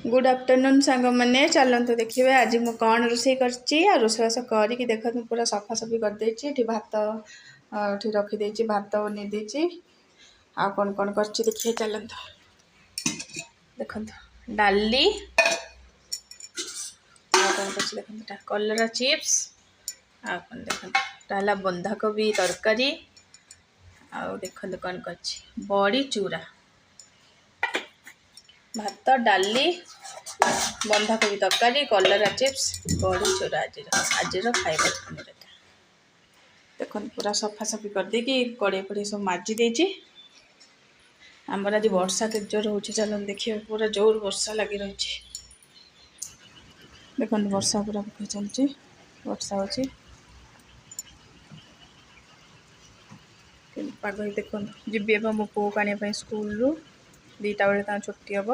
good afternoon सांग मैंने चलते देखिए आज मु कौन रोषे कर रोषेबास करके देख पूरा सफा सफी कर भात रखीदे भात बन देती आ कौन कौन कर देखिए चलते देख डाली कौन कर कलरा चिप्स आ कौन देख बंधाकोबी तरकारी आ देख कौन कर बड़ी चूरा भात डाली बंधाकोबी तरकारी कलरा चिप्स बड़ी चूरा आज खाଇବା आमर देख पूरा सफा सफी करदे कड़े पड़े सब माजी देची आमर आज वर्षा के जोर हो चल देखिए पूरा जोर वर्षा लगी रही देख वर्षा पूरा पकई चलती वर्षा हो पाग देख जी मो पु को आने स्कूल रू 2टा बेले छुट्टी हम